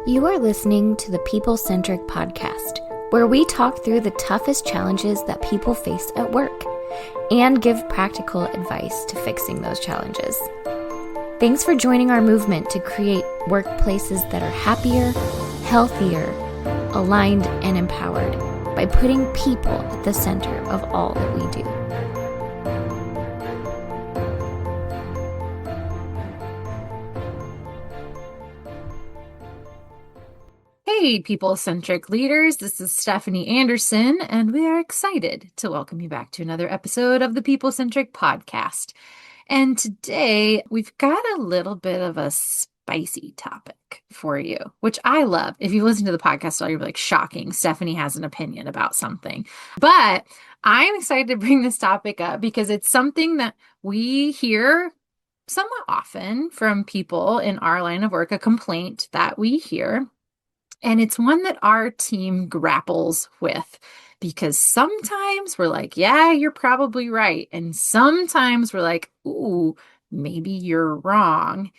You are listening to the People Centric Podcast, where we talk through the toughest challenges that people face at work and give practical advice to fixing those challenges. Thanks for joining our movement to create workplaces that are happier, healthier, aligned, and empowered by putting people at the center of all that we do. Hey, People Centric leaders, this is Stephanie Anderson, and we are excited to welcome you back to another episode of the People Centric Podcast. And today we've got a little bit of a spicy topic for you, which I love. If you listen to the podcast, you'll be like, shocking, Stephanie has an opinion about something. But I'm excited to bring this topic up because it's something that we hear somewhat often from people in our line of work, a complaint that we hear. And it's one that our team grapples with because sometimes we're like, yeah, you're probably right. And sometimes we're like, ooh, maybe you're wrong.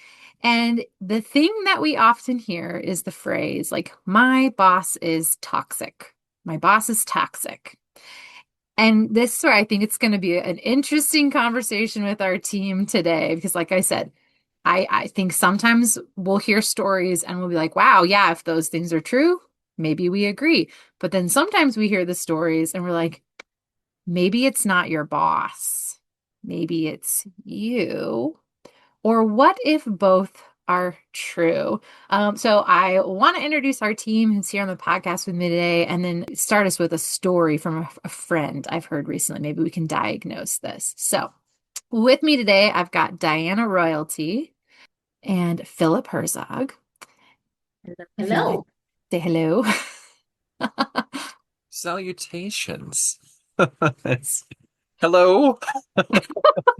And the thing that we often hear is the phrase like, my boss is toxic. My boss is toxic. And this is where I think it's going to be an interesting conversation with our team today, because like I said, I think sometimes we'll hear stories and we'll be like, wow, yeah, if those things are true, maybe we agree. But then sometimes we hear the stories and we're like, maybe it's not your boss. Maybe it's you. Or what if both are true? So I want to introduce our team who's here on the podcast with me today and then start us with a story from a friend I've heard recently. Maybe we can diagnose this. So with me today, I've got Diana Royalty and Philip Herzog. Hello. Say hello. Salutations. Hello.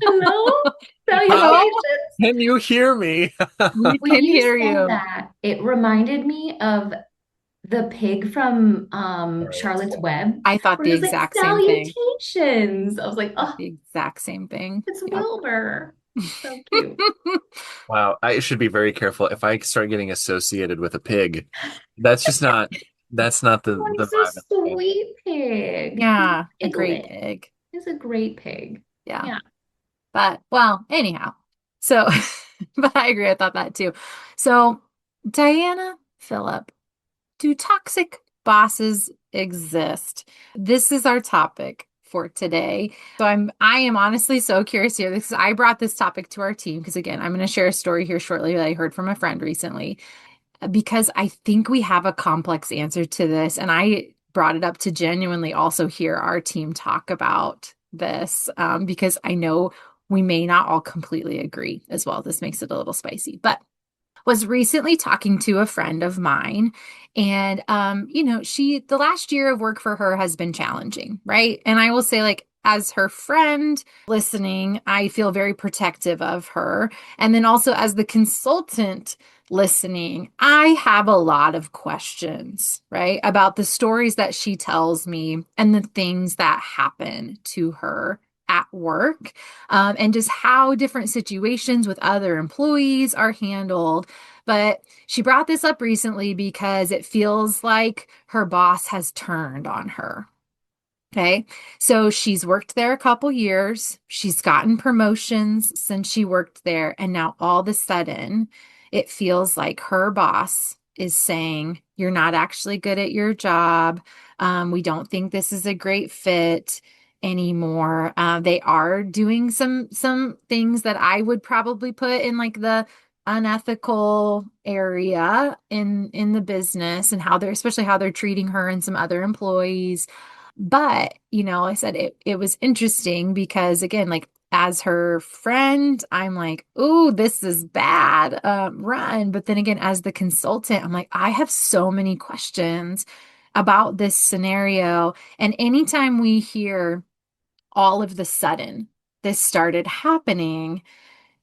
Hello. Salutations. Can you hear me? We When can you hear said you. that, it reminded me of the pig from Charlotte's Web. I thought Where the he was like, exact same thing. salutations. I was like, oh, The exact same thing. it's Yep. Wilbur. So cute. Wow, I should be very careful if I start getting associated with a pig. That's not the Oh, he's vibe. a sweet pig. Yeah, a He's great piglet. pig. He's a great pig. Yeah. Yeah. But, well, anyhow. So, but I agree. I thought that too. So, Diana, Philip, do toxic bosses exist? This is our topic for today. So I am honestly so curious here because I brought this topic to our team because again, I'm going to share a story here shortly that I heard from a friend recently because I think we have a complex answer to this. And I brought it up to genuinely also hear our team talk about this because I know we may not all completely agree as well. This makes it a little spicy, but was recently talking to a friend of mine and the last year of work for her has been challenging, right? And I will say like as her friend listening, I feel very protective of her. And then also as the consultant listening, I have a lot of questions, right? About the stories that she tells me and the things that happen to her at work, and just how different situations with other employees are handled. But she brought this up recently because it feels like her boss has turned on her. Okay. So she's worked there a couple years. She's gotten promotions since she worked there. And now all of a sudden, it feels like her boss is saying, you're not actually good at your job. We don't think this is a great fit anymore. They are doing some things that I would probably put in like the unethical area in the business and especially how they're treating her and some other employees. But, I said it was interesting because again, like as her friend, I'm like, oh, this is bad, run. But then again, as the consultant, I'm like, I have so many questions about this scenario. And anytime we hear all of the sudden this started happening,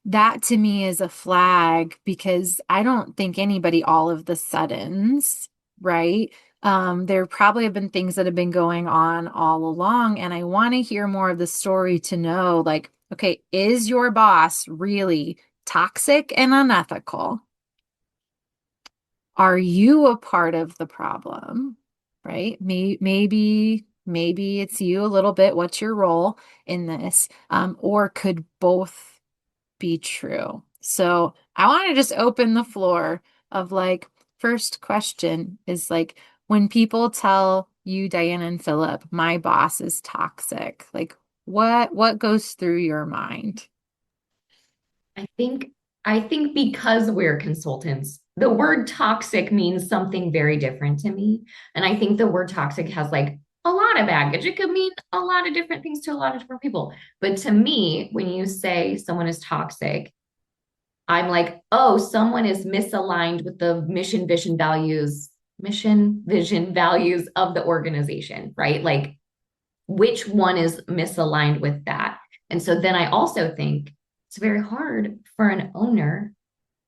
that to me is a flag because I don't think anybody all of the suddens, right? There probably have been things that have been going on all along. And I want to hear more of the story to know, like, okay, is your boss really toxic and unethical? Are you a part of the problem? Right? Maybe it's you a little bit. What's your role in this? Or could both be true? So I want to just open the floor of like, first question is like, when people tell you, Diana and Philip, my boss is toxic, like what goes through your mind? I think I think because we're consultants, the word toxic means something very different to me. And I think the word toxic has like a lot of baggage. It could mean a lot of different things to a lot of different people. But to me, when you say someone is toxic, I'm like, oh, someone is misaligned with the mission, vision, values of the organization, right? Like, which one is misaligned with that? And so then I also think it's very hard for an owner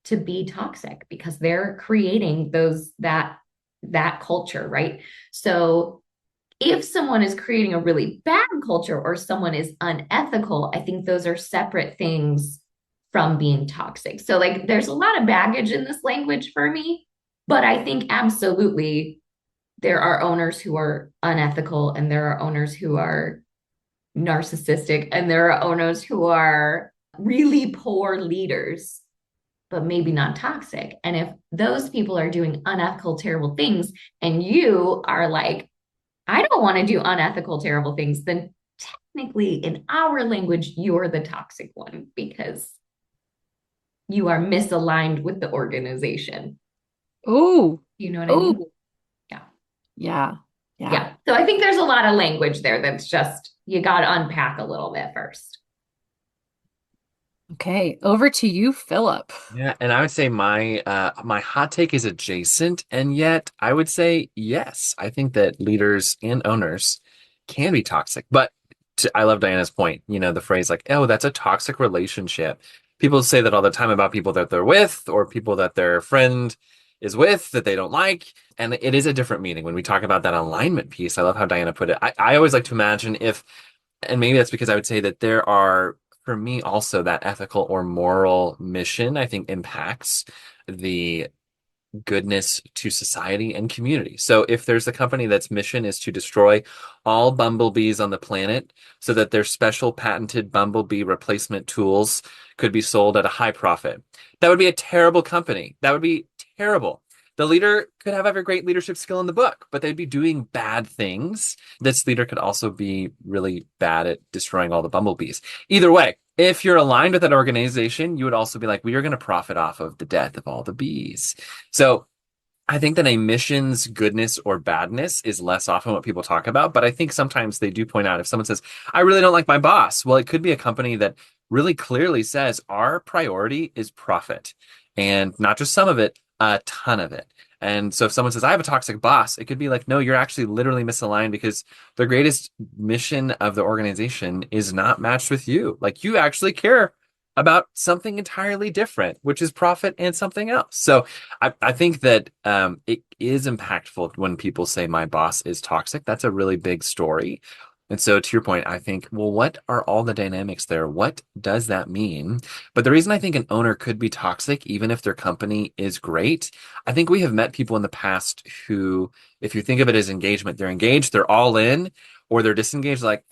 to be toxic because they're creating that culture, right? So if someone is creating a really bad culture or someone is unethical, I think those are separate things from being toxic. So like there's a lot of baggage in this language for me, but I think absolutely there are owners who are unethical and there are owners who are narcissistic and there are owners who are really poor leaders but maybe not toxic. And if those people are doing unethical, terrible things, and you are like, I don't want to do unethical, terrible things, then technically, in our language, you're the toxic one because you are misaligned with the organization. Oh, You know what I mean? oh, Yeah. yeah, yeah. Yeah. So I think there's a lot of language there that's just, you got to unpack a little bit first. Okay, over to you, Philip. Yeah, and I would say my hot take is adjacent, and yet I would say yes. I think that leaders and owners can be toxic. But I love Diana's point, the phrase like, "Oh, that's a toxic relationship." People say that all the time about people that they're with or people that their friend is with that they don't like. And it is a different meaning when we talk about that alignment piece. I love how Diana put it. I always like to imagine if, and maybe that's because I would say that there are, for me also, that ethical or moral mission, I think impacts the goodness to society and community. So if there's a company that's mission is to destroy all bumblebees on the planet so that their special patented bumblebee replacement tools could be sold at a high profit, that would be a terrible company. That would be terrible. The leader could have every great leadership skill in the book, but they'd be doing bad things. This leader could also be really bad at destroying all the bumblebees. Either way, if you're aligned with that organization, you would also be like, we are going to profit off of the death of all the bees. So I think that a mission's goodness or badness is less often what people talk about, but I think sometimes they do point out if someone says, I really don't like my boss. Well, it could be a company that really clearly says our priority is profit and not just some of it, a ton of it. And so if someone says, I have a toxic boss, it could be like, no, you're actually literally misaligned because the greatest mission of the organization is not matched with you. Like you actually care about something entirely different, which is profit and something else. So I think that it is impactful when people say my boss is toxic. That's a really big story. And so to your point, I think, well, what are all the dynamics there? What does that mean? But the reason I think an owner could be toxic, even if their company is great, I think we have met people in the past who, if you think of it as engagement, they're engaged, they're all in, or they're disengaged, like,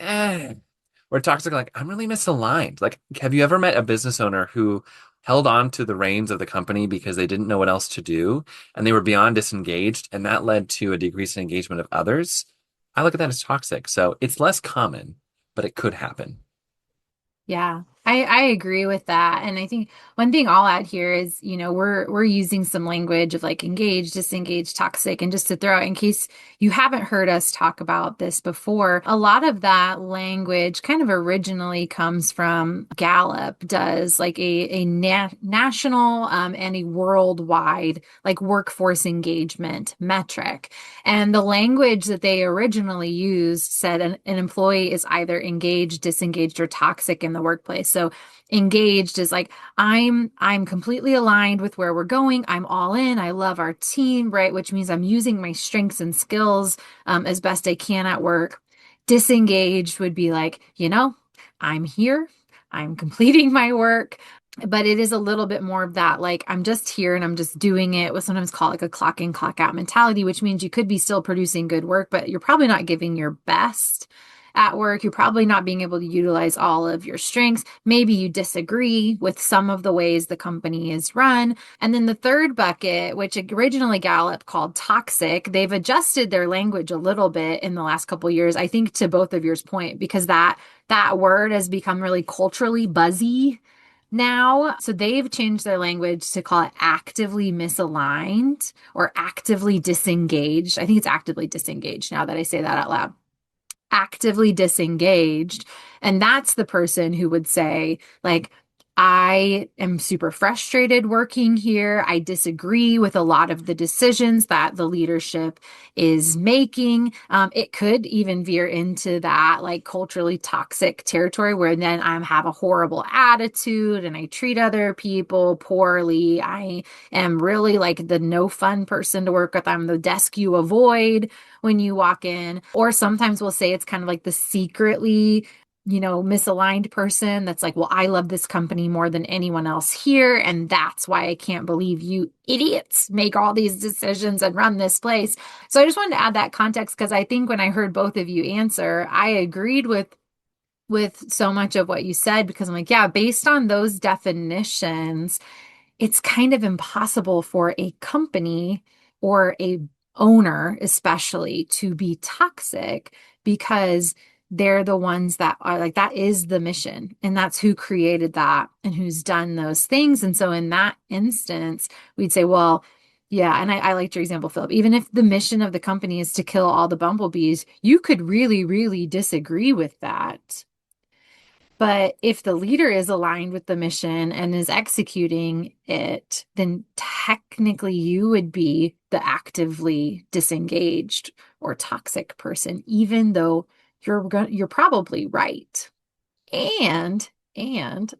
or toxic, like, I'm really misaligned. Like, have you ever met a business owner who held on to the reins of the company because they didn't know what else to do and they were beyond disengaged, and that led to a decrease in engagement of others? I look at that as toxic. So it's less common, but it could happen. Yeah, I agree with that. And I think one thing I'll add here is, we're using some language of like engaged, disengaged, toxic. And just to throw out, in case you haven't heard us talk about this before, a lot of that language kind of originally comes from Gallup, does like a national and a worldwide like workforce engagement metric. And the language that they originally used said an employee is either engaged, disengaged, or toxic in the workplace. So engaged is like, I'm completely aligned with where we're going. I'm all in. I love our team, right? Which means I'm using my strengths and skills as best I can at work. Disengaged would be like, I'm here. I'm completing my work. But it is a little bit more of that, like, I'm just here and I'm just doing it. We sometimes call it like a clock in, clock out mentality, which means you could be still producing good work, but you're probably not giving your best at work. You're probably not being able to utilize all of your strengths. Maybe you disagree with some of the ways the company is run. And then the third bucket, which originally Gallup called toxic, they've adjusted their language a little bit in the last couple of years, I think to both of yours point, because that word has become really culturally buzzy now. So they've changed their language to call it actively misaligned or actively disengaged. I think it's actively disengaged now that I say that out loud. Actively disengaged. And that's the person who would say, like, I am super frustrated working here. I disagree with a lot of the decisions that the leadership is making. It could even veer into that like culturally toxic territory where then I have a horrible attitude and I treat other people poorly. I am really like the no fun person to work with. I'm the desk you avoid when you walk in. Or sometimes we'll say it's kind of like the secretly misaligned person that's like, well, I love this company more than anyone else here. And that's why I can't believe you idiots make all these decisions and run this place. So I just wanted to add that context because I think when I heard both of you answer, I agreed with so much of what you said because I'm like, yeah, based on those definitions, it's kind of impossible for a company or a owner especially to be toxic because they're the ones that are like, that is the mission. And that's who created that and who's done those things. And so in that instance, we'd say, well, yeah. And I liked your example, Philip. Even if the mission of the company is to kill all the bumblebees, you could really, really disagree with that. But if the leader is aligned with the mission and is executing it, then technically you would be the actively disengaged or toxic person, even though you're probably right. And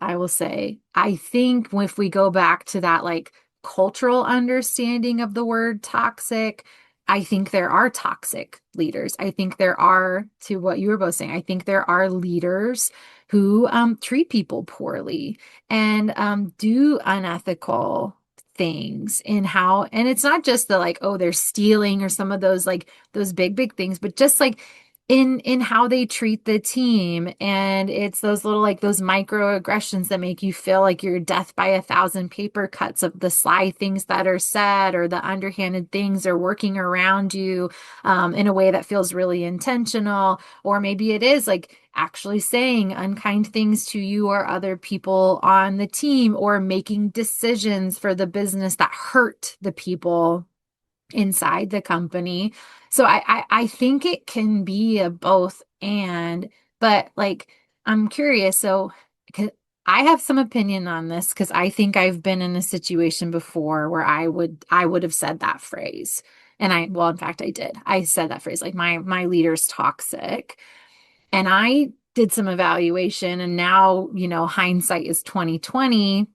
I will say, I think if we go back to that like cultural understanding of the word toxic, I think there are toxic leaders. I think there are, to what you were both saying, I think there are leaders who treat people poorly and do unethical things in how, and it's not just the like, oh, they're stealing or some of those like those big things, but just like in how they treat the team. And it's those little like those microaggressions that make you feel like you're death by 1,000 paper cuts of the sly things that are said or the underhanded things are working around you in a way that feels really intentional. Or maybe it is like actually saying unkind things to you or other people on the team or making decisions for the business that hurt the people inside the company. So I think it can be a both and, but like I'm curious. So 'cause I have some opinion on this because I think I've been in a situation before where I would have said that phrase. And well, in fact, I did. I said that phrase like my leader's toxic. And I did some evaluation and now, hindsight is 2020.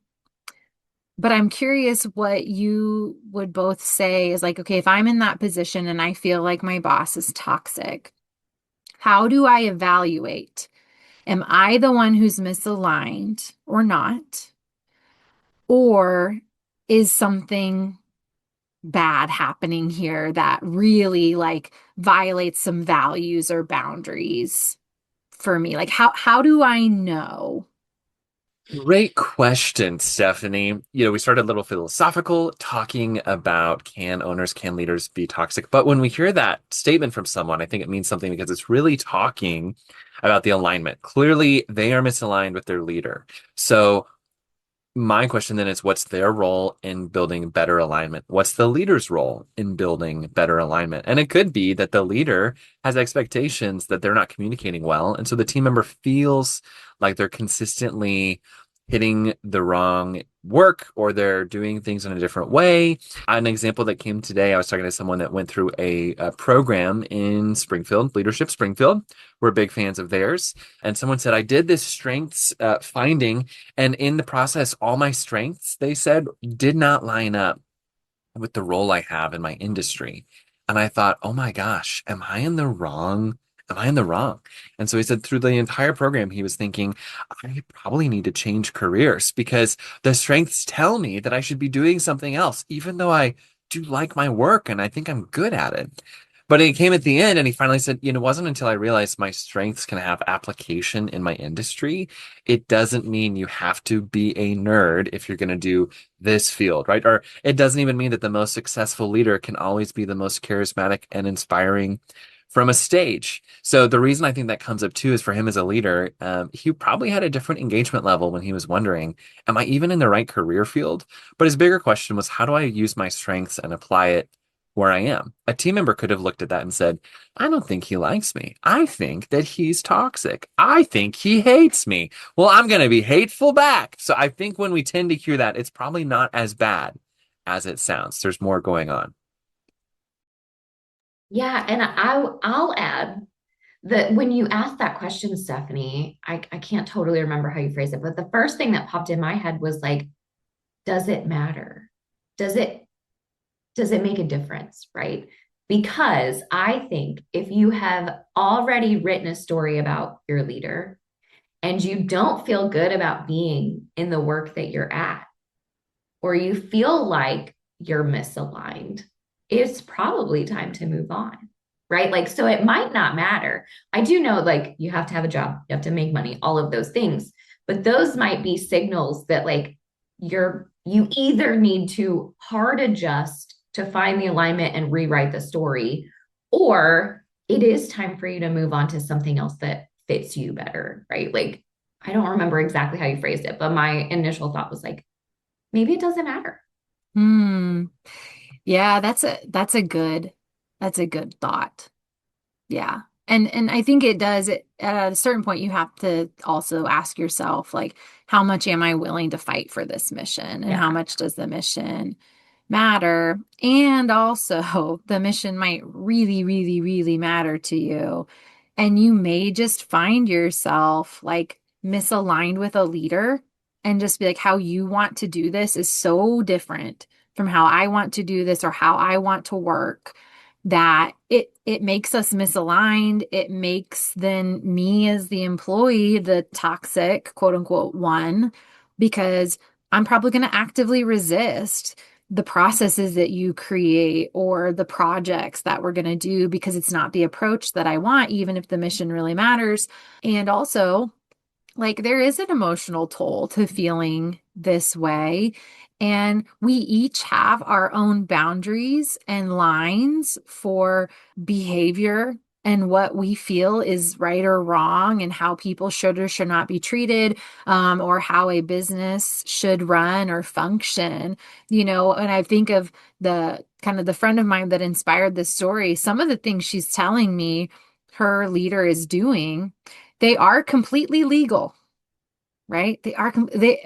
But I'm curious what you would both say is like, okay, if I'm in that position and I feel like my boss is toxic, how do I evaluate? Am I the one who's misaligned or not? Or is something bad happening here that really like violates some values or boundaries for me? Like how do I know? Great question, Stephanie. We started a little philosophical talking about can owners, can leaders be toxic? But when we hear that statement from someone, I think it means something because it's really talking about the alignment. Clearly, they are misaligned with their leader. So my question then is what's their role in building better alignment? What's the leader's role in building better alignment? And it could be that the leader has expectations that they're not communicating well. And so the team member feels like they're consistently hitting the wrong work or they're doing things in a different way. An example that came today, I was talking to someone that went through a program in Springfield, Leadership Springfield. We're big fans of theirs. And someone said, I did this strengths finding. And in the process, all my strengths, they said, did not line up with the role I have in my industry. And I thought, oh my gosh, am I in the wrong am I in the wrong? And so he said through the entire program, he was thinking, I probably need to change careers because the strengths tell me that I should be doing something else, even though I do like my work and I think I'm good at it. But it came at the end and he finally said, it wasn't until I realized my strengths can have application in my industry. It doesn't mean you have to be a nerd if you're going to do this field, right? Or it doesn't even mean that the most successful leader can always be the most charismatic and inspiring from a stage. So the reason I think that comes up too is for him as a leader, he probably had a different engagement level when he was wondering, am I even in the right career field? But his bigger question was, how do I use my strengths and apply it where I am? A team member could have looked at that and said, I don't think he likes me. I think that he's toxic. I think he hates me. Well, I'm going to be hateful back. So I think when we tend to hear that, it's probably not as bad as it sounds. There's more going on. Yeah, and I'll add that when you asked that question, Stephanie, I can't totally remember how you phrased it, but the first thing that popped in my head was like, does it matter? Does it make a difference, right? Because I think if you have already written a story about your leader and you don't feel good about being in the work that you're at, or you feel like you're misaligned, it's probably time to move on, right? Like, so it might not matter. I do know, like, you have to have a job, you have to make money, all of those things, but those might be signals that, like, you either need to hard adjust to find the alignment and rewrite the story, or it is time for you to move on to something else that fits you better, right? Like, I don't remember exactly how you phrased it, but my initial thought was like, maybe it doesn't matter. Hmm. Yeah, that's a good thought. Yeah. And I think it does it at a certain point you have to also ask yourself like how much am I willing to fight for this mission and how Yeah. much does the mission matter? And also the mission might really, really, really matter to you. And you may just find yourself like misaligned with a leader and just be like, how you want to do this is so different from how I want to do this or how I want to work that it makes us misaligned. It makes then me as the employee, the toxic, quote unquote, one, because I'm probably going to actively resist the processes that you create or the projects that we're going to do because it's not the approach that I want, even if the mission really matters. And also, like there is an emotional toll to feeling this way. And we each have our own boundaries and lines for behavior and what we feel is right or wrong and how people should or should not be treated, or how a business should run or function. And I think of the kind of the friend of mine that inspired this story, some of the things she's telling me her leader is doing, they are completely legal, right?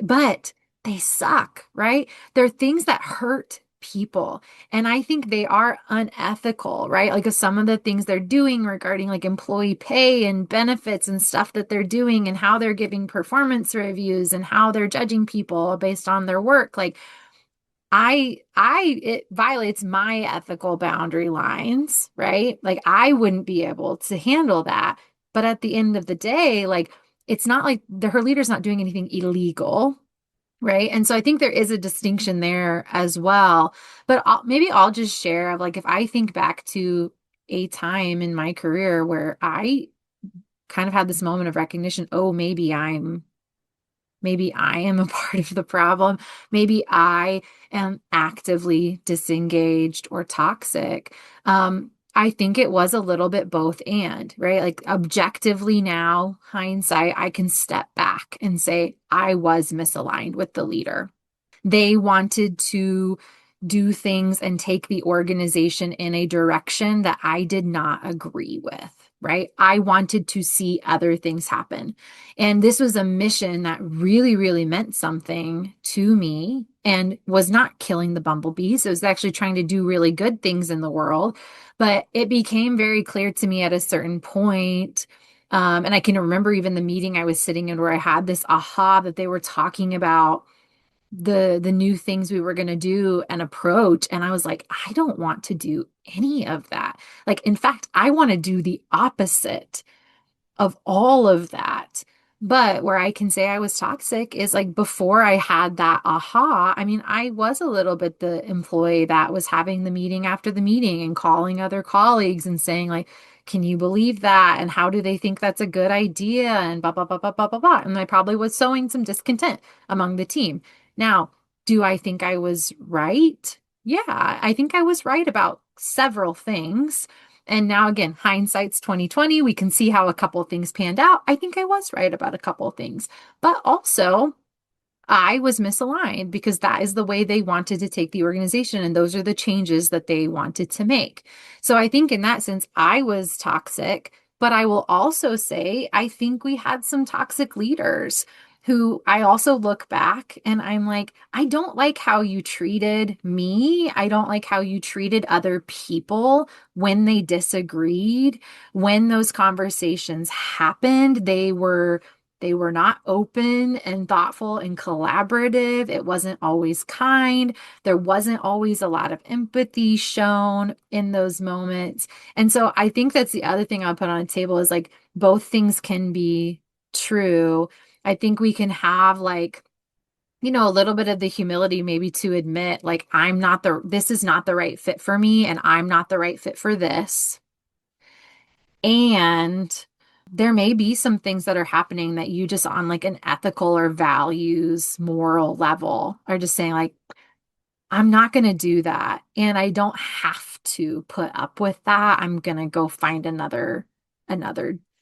But they suck, right? They're things that hurt people. And I think they are unethical, right? Like some of the things they're doing regarding like employee pay and benefits and stuff that they're doing and how they're giving performance reviews and how they're judging people based on their work. Like it violates my ethical boundary lines, right? Like I wouldn't be able to handle that. But at the end of the day, like it's not like her leader's not doing anything illegal, right? And so I think there is a distinction there as well. But maybe I'll just share of like if I think back to a time in my career where I kind of had this moment of recognition, oh, maybe I am a part of the problem. Maybe I am actively disengaged or toxic. I think it was a little bit both and, right? Like objectively now, hindsight, I can step back and say, I was misaligned with the leader. They wanted to do things and take the organization in a direction that I did not agree with, right? I wanted to see other things happen. And this was a mission that really, really meant something to me and was not killing the bumblebees. It was actually trying to do really good things in the world. But it became very clear to me at a certain point. And I can remember even the meeting I was sitting in where I had this aha that they were talking about the new things we were going to do and approach. And I was like, I don't want to do any of that. Like, in fact, I want to do the opposite of all of that. But where I can say I was toxic is like before I had that aha. I mean, I was a little bit the employee that was having the meeting after the meeting and calling other colleagues and saying, like, can you believe that? And how do they think that's a good idea? And blah, blah, blah, blah, blah, blah, blah. And I probably was sowing some discontent among the team. Now, do I think I was right? Yeah, I think I was right about several things. And now again, hindsight's 2020. We can see how a couple of things panned out. I think I was right about a couple of things. But also, I was misaligned because that is the way they wanted to take the organization. And those are the changes that they wanted to make. So I think in that sense, I was toxic. But I will also say, I think we had some toxic leaders who I also look back and I'm like, I don't like how you treated me. I don't like how you treated other people when they disagreed. When those conversations happened, they were not open and thoughtful and collaborative. It wasn't always kind. There wasn't always a lot of empathy shown in those moments. And so I think that's the other thing I'll put on the table is like both things can be true. I think we can have like, a little bit of the humility maybe to admit like this is not the right fit for me and I'm not the right fit for this. And there may be some things that are happening that you just on like an ethical or values moral level are just saying like, I'm not going to do that. And I don't have to put up with that. I'm going to go find another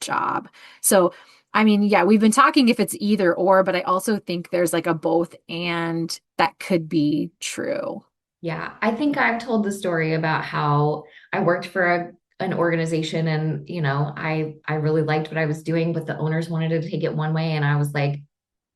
job. So, I mean, yeah, we've been talking if it's either or, but I also think there's like a both and that could be true. Yeah, I think I've told the story about how I worked for an organization and, I really liked what I was doing, but the owners wanted to take it one way. And I was like,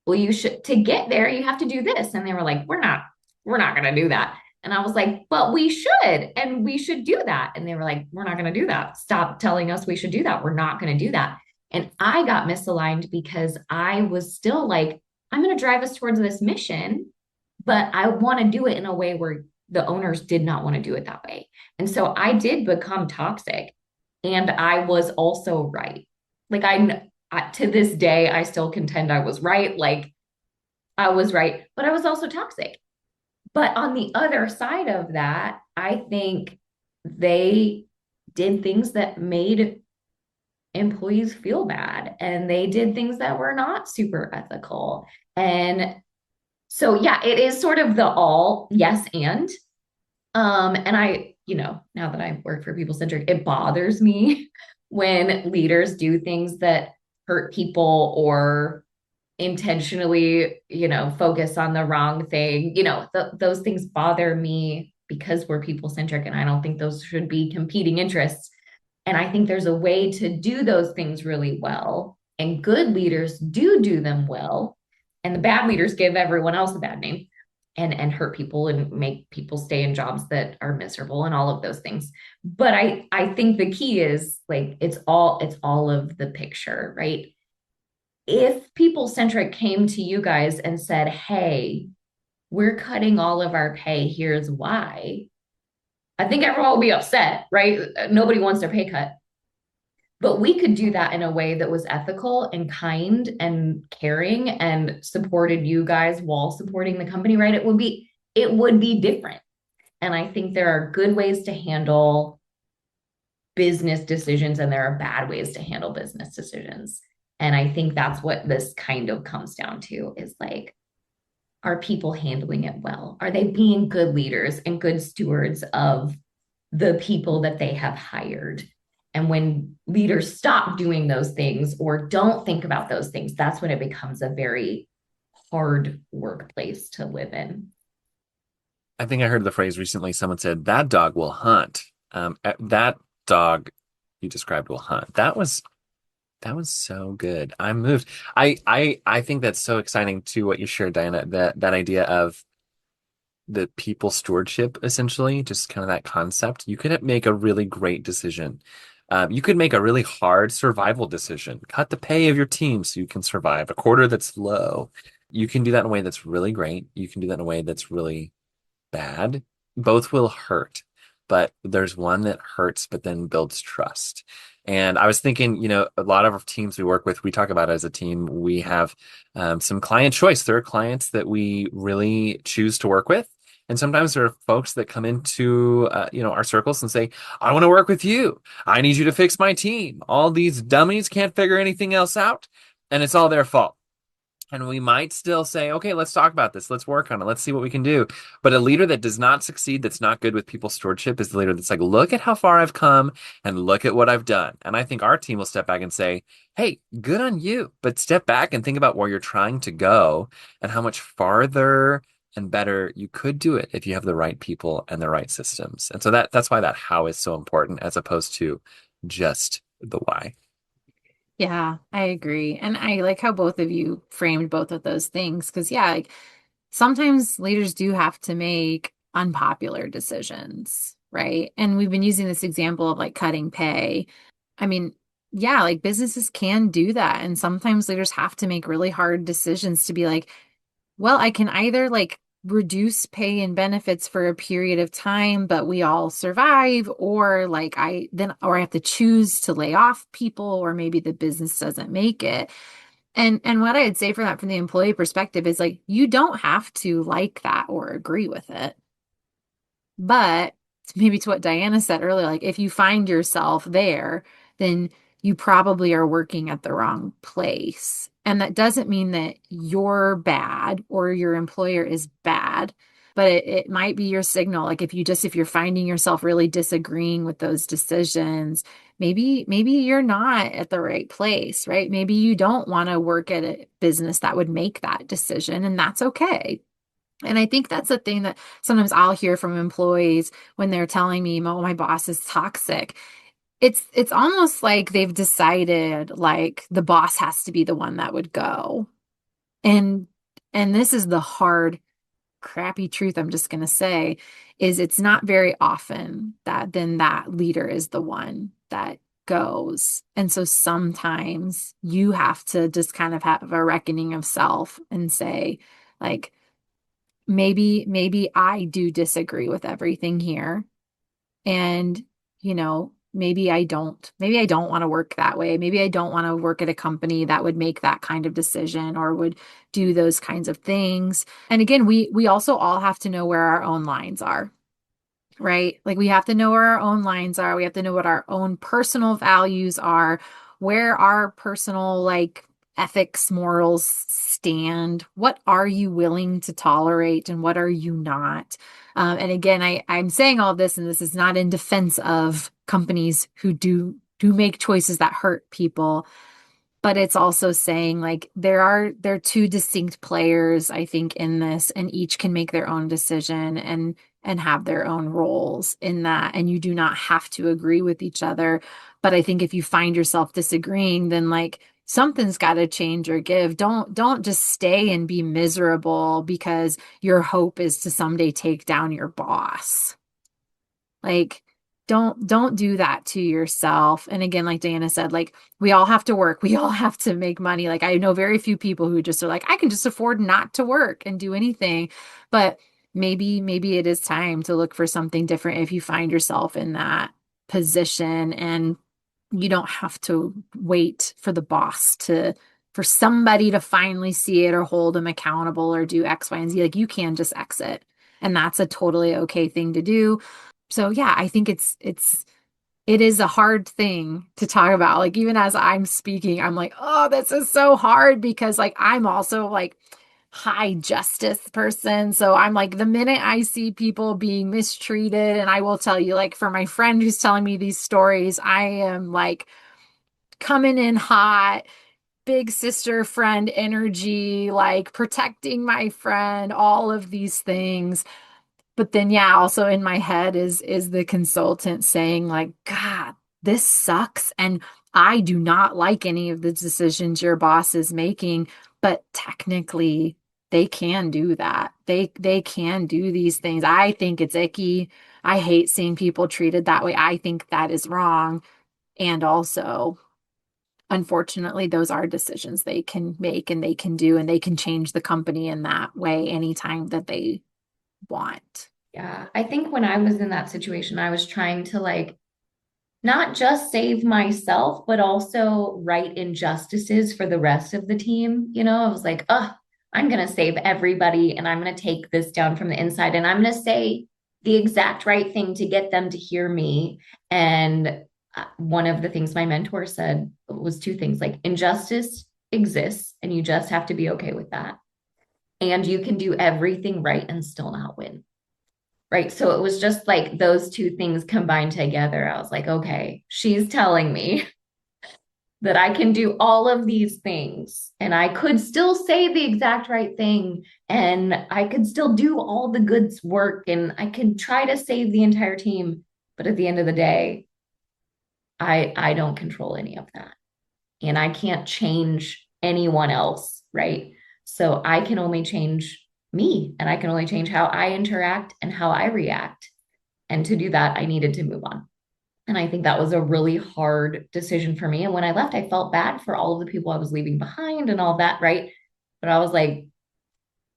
well, to get there, you have to do this. And they were like, we're not going to do that. And I was like, but we should, and we should do that. And they were like, we're not going to do that. Stop telling us we should do that. We're not going to do that. And I got misaligned because I was still like, I'm going to drive us towards this mission, but I want to do it in a way where the owners did not want to do it that way. And so I did become toxic and I was also right. Like to this day, I still contend I was right. Like I was right, but I was also toxic. But on the other side of that, I think they did things that made employees feel bad and they did things that were not super ethical. And so, yeah, it is sort of the all yes and I, now that I work for People Centric, it bothers me when leaders do things that hurt people or intentionally, focus on the wrong thing. Those things bother me because we're people centric and I don't think those should be competing interests. And I think there's a way to do those things really well. And good leaders do them well. And the bad leaders give everyone else a bad name and hurt people and make people stay in jobs that are miserable and all of those things. But I think the key is like, it's all of the picture, right? If People Centric came to you guys and said, hey, we're cutting all of our pay, here's why, I think everyone will be upset, right? Nobody wants their pay cut. But we could do that in a way that was ethical and kind and caring and supported you guys while supporting the company, right? It would be different. And I think there are good ways to handle business decisions and there are bad ways to handle business decisions. And I think that's what this kind of comes down to is like, are people handling it well? Are they being good leaders and good stewards of the people that they have hired? And when leaders stop doing those things or don't think about those things, that's when it becomes a very hard workplace to live in. I think I heard the phrase recently. Someone said, that dog will hunt. That dog you described will hunt. That was so good. I'm moved. I think that's so exciting too, what you shared, Diana, that idea of the people stewardship, essentially, just kind of that concept. You could make a really great decision. You could make a really hard survival decision. Cut the pay of your team so you can survive a quarter that's low. You can do that in a way that's really great. You can do that in a way that's really bad. Both will hurt, but there's one that hurts, but then builds trust. And I was thinking, a lot of our teams we work with, we talk about it as a team. We have some client choice. There are clients that we really choose to work with. And sometimes there are folks that come into, our circles and say, I want to work with you. I need you to fix my team. All these dummies can't figure anything else out. And it's all their fault. And we might still say, okay, let's talk about this. Let's work on it. Let's see what we can do. But a leader that does not succeed, that's not good with people stewardship, is the leader that's like, look at how far I've come and look at what I've done. And I think our team will step back and say, hey, good on you. But step back and think about where you're trying to go and how much farther and better you could do it if you have the right people and the right systems. And so that's why that how is so important as opposed to just the why. Yeah, I agree. And I like how both of you framed both of those things. Because, yeah, like sometimes leaders do have to make unpopular decisions, right? And we've been using this example of like cutting pay. I mean, yeah, like businesses can do that. And sometimes leaders have to make really hard decisions to be like, well, I can either like reduce pay and benefits for a period of time, but we all survive, or like I have to choose to lay off people, or maybe the business doesn't make it. And what I'd say for that from the employee perspective is like, you don't have to like that or agree with it. But maybe to what Diana said earlier, like if you find yourself there, then you probably are working at the wrong place. And that doesn't mean that you're bad or your employer is bad, but it might be your signal. Like if you're finding yourself really disagreeing with those decisions, maybe you're not at the right place, right? Maybe you don't want to work at a business that would make that decision, and that's okay. And I think that's the thing that sometimes I'll hear from employees when they're telling me, oh, my boss is toxic. It's almost like they've decided like the boss has to be the one that would go. And this is the hard, crappy truth I'm just going to say, is it's not very often that then that leader is the one that goes. And so sometimes you have to just kind of have a reckoning of self and say, like, maybe I do disagree with everything here. And, maybe I don't want to work that way. Maybe I don't want to work at a company that would make that kind of decision or would do those kinds of things. And again, we also all have to know where our own lines are, right? Like we have to know where our own lines are. We have to know what our own personal values are, where our personal like ethics, morals stand. What are you willing to tolerate and what are you not? And again, I'm saying all this, and this is not in defense of companies who do make choices that hurt people, but it's also saying like there are two distinct players, I think, in this, and each can make their own decision and have their own roles in that. And you do not have to agree with each other. But I think if you find yourself disagreeing, then like something's got to change or give. Don't just stay and be miserable because your hope is to someday take down your boss. Like don't do that to yourself. And again, like Diana said, like we all have to work. We all have to make money. Like I know very few people who just are like, I can just afford not to work and do anything. But maybe it is time to look for something different if you find yourself in that position, and you don't have to wait for the boss for somebody to finally see it or hold them accountable or do X, Y, and Z. Like you can just exit, and that's a totally okay thing to do. So yeah, I think it is a hard thing to talk about. Like even as I'm speaking, I'm like, oh, this is so hard because like I'm also like high justice person. So I'm like, the minute I see people being mistreated, and I will tell you, like for my friend who's telling me these stories, I am like coming in hot, big sister friend energy, like protecting my friend, all of these things. But then, yeah, also in my head is the consultant saying like, God, this sucks. And I do not like any of the decisions your boss is making, but technically they can do that. They can do these things. I think it's icky. I hate seeing people treated that way. I think that is wrong. And also, unfortunately, those are decisions they can make and they can do, and they can change the company in that way anytime that they want. Yeah. I think when I was in that situation, I was trying to like not just save myself, but also right injustices for the rest of the team. You know, I was like, oh, I'm going to save everybody and I'm going to take this down from the inside and I'm going to say the exact right thing to get them to hear me. And one of the things my mentor said was two things like injustice exists and you just have to be okay with that. And you can do everything right and still not win. Right. So it was just like those two things combined together. I was like, okay, she's telling me that I can do all of these things and I could still say the exact right thing and I could still do all the good work and I can try to save the entire team. But at the end of the day, I don't control any of that. And I can't change anyone else. Right. So I can only change me and I can only change how I interact and how I react. And to do that, I needed to move on. And I think that was a really hard decision for me. And when I left, I felt bad for all of the people I was leaving behind and all that, right? But I was like,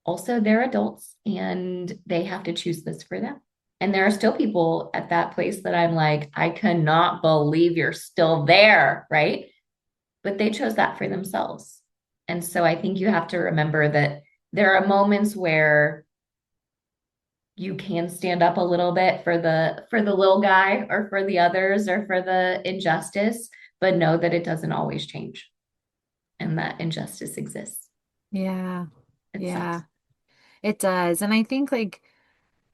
also, they're adults and they have to choose this for them. And there are still people at that place that I'm like, I cannot believe you're still there, right? But they chose that for themselves. And so I think you have to remember that there are moments where you can stand up a little bit for the little guy or for the others or for the injustice, but know that it doesn't always change and that injustice exists. Yeah. It sucks. It does. And I think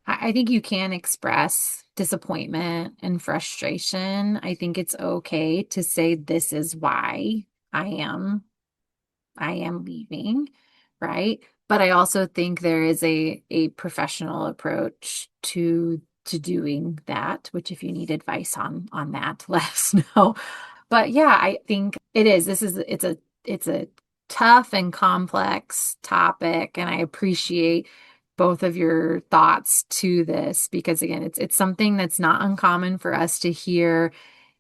I think you can express disappointment and frustration. I think it's okay to say this is why I am leaving, right? But I also think there is a professional approach to doing that, which if you need advice on that, let us know. But yeah, I think it's a tough and complex topic, and I appreciate both of your thoughts to this because again, it's something that's not uncommon for us to hear.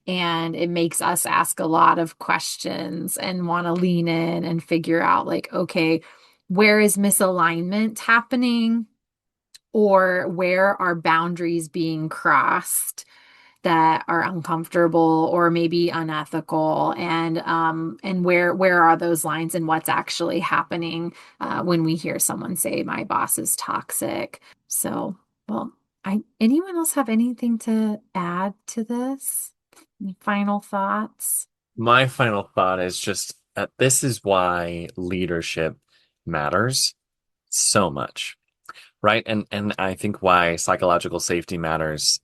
And it makes us ask a lot of questions and want to lean in and figure out like, okay, where is misalignment happening? Or where are boundaries being crossed that are uncomfortable or maybe unethical? And where are those lines and what's actually happening when we hear someone say, my boss is toxic? So, well, anyone else have anything to add to this? Any final thoughts? My final thought is just that this is why leadership matters so much, right? And I think why psychological safety matters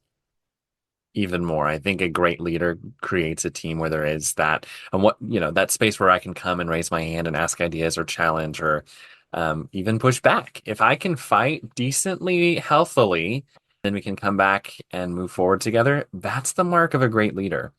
even more. I think a great leader creates a team where there is that, and that space where I can come and raise my hand and ask ideas or challenge or even push back. If I can fight decently, healthily, then we can come back and move forward together. That's the mark of a great leader.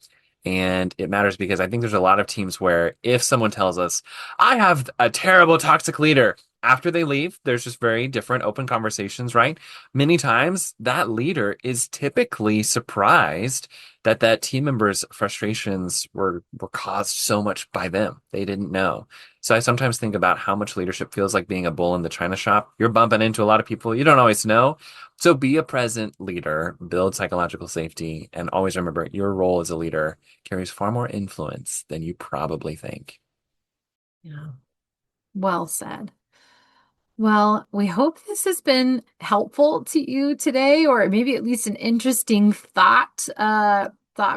And it matters because I think there's a lot of teams where if someone tells us, I have a terrible toxic leader, after they leave, there's just very different open conversations, right? Many times that leader is typically surprised that team member's frustrations were caused so much by them. They didn't know. So I sometimes think about how much leadership feels like being a bull in the china shop. You're bumping into a lot of people you don't always know. So be a present leader, build psychological safety, and always remember your role as a leader carries far more influence than you probably think. Yeah. Well said. Well, we hope this has been helpful to you today, or maybe at least an interesting thought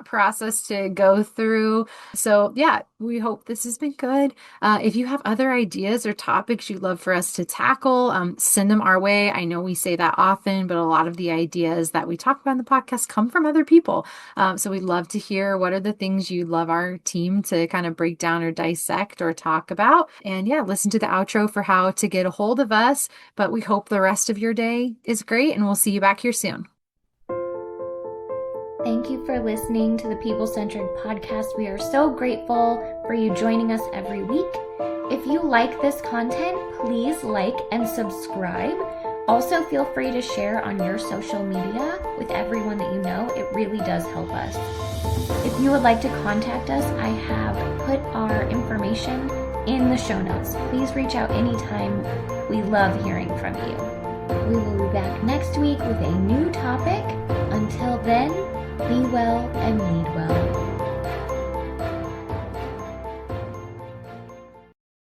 process to go through. So yeah, we hope this has been good. If you have other ideas or topics you'd love for us to tackle, send them our way. I know we say that often, but a lot of the ideas that we talk about in the podcast come from other people. So we'd love to hear what are the things you'd love our team to kind of break down or dissect or talk about. And yeah, listen to the outro for how to get a hold of us. But we hope the rest of your day is great, and we'll see you back here soon. Thank you for listening to the People Centric Podcast. We are so grateful for you joining us every week. If you like this content, please like and subscribe. Also, feel free to share on your social media with everyone that you know. It really does help us. If you would like to contact us, I have put our information in the show notes. Please reach out anytime. We love hearing from you. We will be back next week with a new topic. Until then, be well and lead well.